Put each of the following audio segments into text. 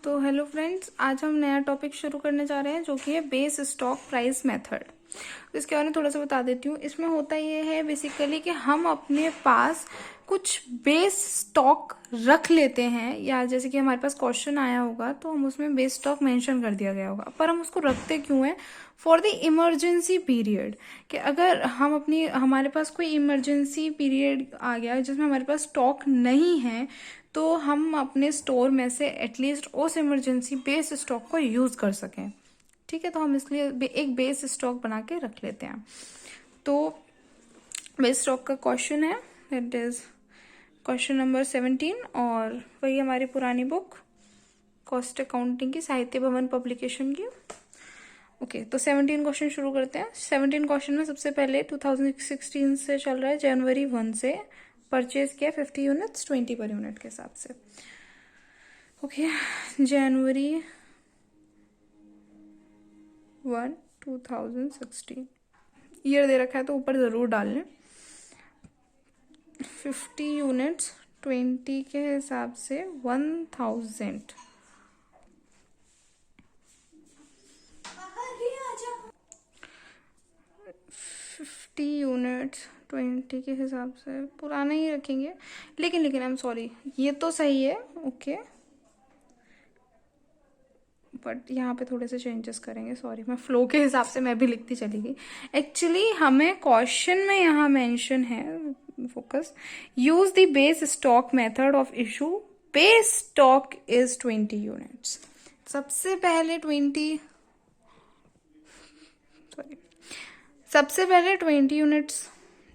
तो hello friends, आज हम नया टॉपिक शुरू करने जा रहे हैं जो कि है बेस स्टॉक प्राइस मेथड। तो इसके बारे में थोड़ा सा बता देती हूँ। इसमें होता ये है बेसिकली कि हम अपने पास कुछ बेस स्टॉक रख लेते हैं, या जैसे कि हमारे पास क्वेश्चन आया होगा तो हम उसमें बेस स्टॉक मेंशन कर दिया गया होगा, पर हम उसको रखते क्यों हैं? फॉर द इमरजेंसी पीरियड, कि अगर हमारे पास कोई इमरजेंसी पीरियड आ गया जिसमें हमारे पास स्टॉक नहीं है, तो हम अपने स्टोर में से एटलीस्ट उस इमरजेंसी बेस स्टॉक को यूज कर सकें। ठीक है, तो हम इसलिए एक बेस स्टॉक बना के रख लेते हैं। तो बेस स्टॉक का क्वेश्चन है, दैट इज क्वेश्चन नंबर 17, और वही हमारी पुरानी बुक कॉस्ट अकाउंटिंग की, साहित्य भवन पब्लिकेशन की। ओके, तो 17 क्वेश्चन शुरू करते हैं। 17 क्वेश्चन में सबसे पहले 2016 से चल रहा है, जनवरी 1 से परचेज किया 50 यूनिट्स 20 पर यूनिट के हिसाब से। ओके, जनवरी 1 2016 ईयर दे रखा है तो ऊपर ज़रूर डाल लें। 50 यूनिट्स 20 के हिसाब से 1000। फिफ्टी यूनिट्स 20 के हिसाब से पुराना ही रखेंगे, लेकिन आई एम सॉरी, ये तो सही है। ओके, बट यहाँ पे थोड़े से चेंजेस करेंगे। सॉरी, मैं फ्लो के हिसाब से मैं भी लिखती चली गई। एक्चुअली हमें क्वेश्चन में यहाँ मेंशन है, focus, use the base stock method of issue, base stock is 20 units. सबसे पहले 20 यूनिट्स,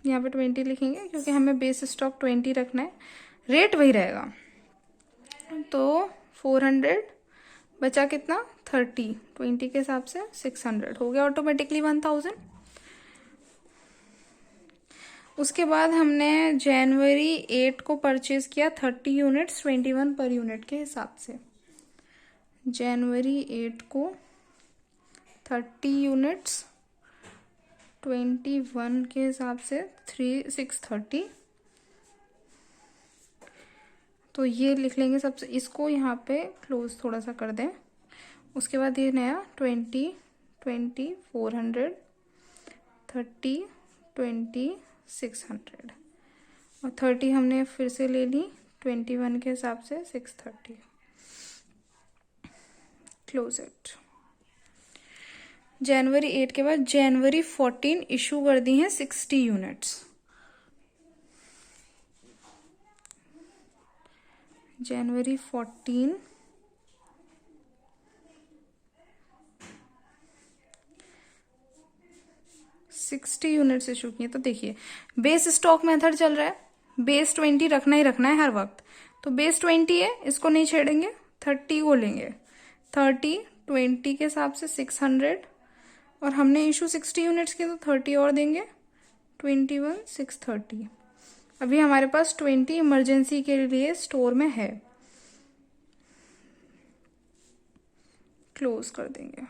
यहाँ पे 20 लिखेंगे क्योंकि हमें बेस स्टॉक 20 रखना है। रेट वही रहेगा, तो 400 बचा कितना, 30, 20 के हिसाब से 600 हो गया ऑटोमेटिकली 1000। उसके बाद हमने जनवरी 8 को परचेज किया 30 यूनिट्स 21 पर यूनिट के हिसाब से। जनवरी 8 को 30 यूनिट्स 21 के हिसाब से 630, तो ये लिख लेंगे सबसे, इसको यहाँ पे क्लोज थोड़ा सा कर दें। उसके बाद ये नया 20 20 400 30 20 600, और 30 हमने फिर से ले ली 21 के हिसाब से 630, क्लोज इट। जनवरी 8 के बाद जनवरी 14 इशू कर दी हैं 60 यूनिट्स। जनवरी 14 60 यूनिट्स इशू किए। तो देखिए, बेस स्टॉक मेथड चल रहा है, बेस 20 रखना ही रखना है हर वक्त, तो बेस 20 है, इसको नहीं छेड़ेंगे, 30 को लेंगे। 30 20 के हिसाब से 600, और हमने इशू 60 यूनिट्स की तो 30 और देंगे, 21 630। अभी हमारे पास 20 इमरजेंसी के लिए स्टोर में है, क्लोज कर देंगे।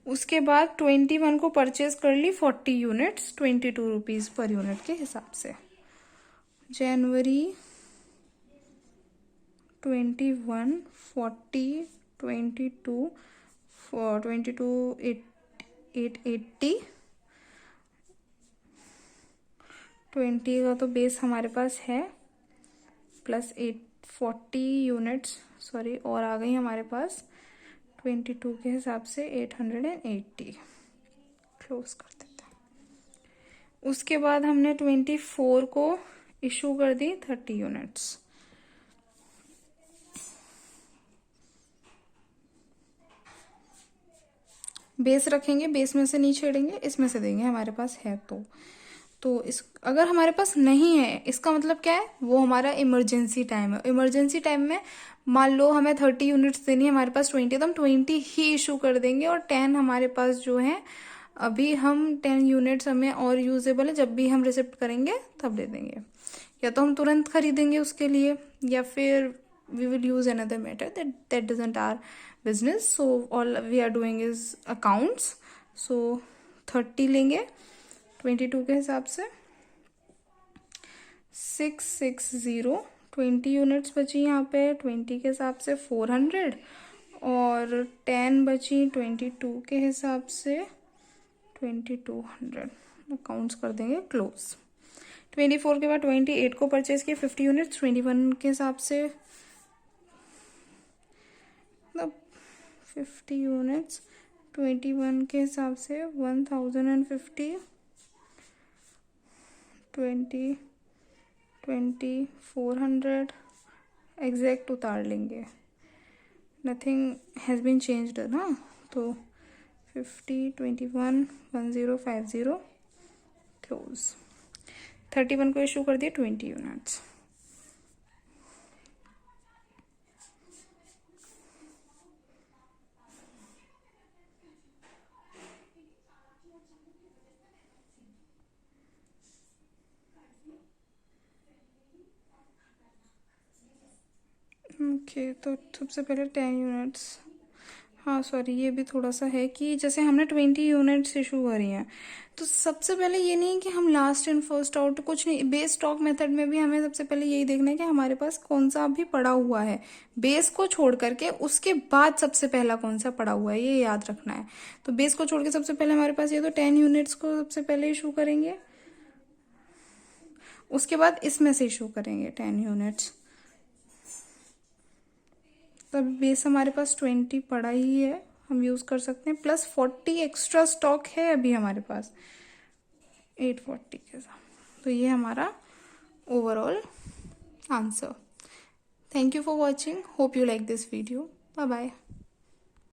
उसके बाद 21 को परचेज कर ली 40 यूनिट्स 22 रुपीज पर यूनिट के हिसाब से। जनवरी 21 40 22 880, 20 का तो बेस हमारे पास है, प्लस 840 यूनिट्स, सॉरी, और आ गई हमारे पास 22 के हिसाब से 880, क्लोज कर देते हैं। उसके बाद हमने 24 को इशू कर दी 30 यूनिट्स। बेस रखेंगे, बेस में से नहीं छेड़ेंगे, इसमें से देंगे, हमारे पास है तो इस अगर हमारे पास नहीं है, इसका मतलब क्या है, वो हमारा इमरजेंसी टाइम है। इमरजेंसी टाइम में मान लो हमें 30 यूनिट्स देनी है, हमारे पास 20, तो हम 20 ही इशू कर देंगे, और 10 हमारे पास जो है, अभी हम 10 यूनिट्स हमें और यूजेबल है, जब भी हम रिसिप्ट करेंगे तब दे देंगे, या तो हम तुरंत खरीदेंगे उसके लिए, या फिर we will use another method that doesn't our business, so all we are doing is accounts। so 30 लेंगे 22 के हिसाब से 660 20 यूनिट्स बची यहाँ पे, 20 के हिसाब से 400, और 10 बची 22 के हिसाब से 2200। अकाउंट्स कर देंगे क्लोज। 24 के बाद 28 को परचेज किए 50 यूनिट्स, 21 के हिसाब से मतलब 50 यूनिट्स 21 के हिसाब से 1050, 400 एग्जैक्ट उतार लेंगे, नथिंग हैज़ बीन चेंज्ड ना। तो 50, 21, 1050 क्लोज। 31 को इशू कर दिए 20 यूनिट्स। ओके तो सबसे पहले 10 यूनिट्स, हाँ सॉरी ये भी थोड़ा सा है कि जैसे हमने 20 यूनिट्स इशू करी हैं, तो सबसे पहले ये नहीं है कि हम लास्ट इन फर्स्ट आउट, कुछ नहीं। बेस स्टॉक मेथड में भी हमें सबसे पहले यही देखना है कि हमारे पास कौन सा अभी पड़ा हुआ है, बेस को छोड़ करके उसके बाद सबसे पहला कौन सा पड़ा हुआ है, ये याद रखना है। तो बेस को छोड़ के सबसे पहले हमारे पास ये, तो 10 यूनिट्स को सबसे पहले इशू करेंगे, उसके बाद इसमें से इशू करेंगे 10 यूनिट्स। तब बेस हमारे पास 20 पड़ा ही है, हम यूज़ कर सकते हैं, प्लस 40 एक्स्ट्रा स्टॉक है अभी हमारे पास 840 के साथ। तो ये हमारा overall answer. Thank you for watching, hope you like this video, bye bye.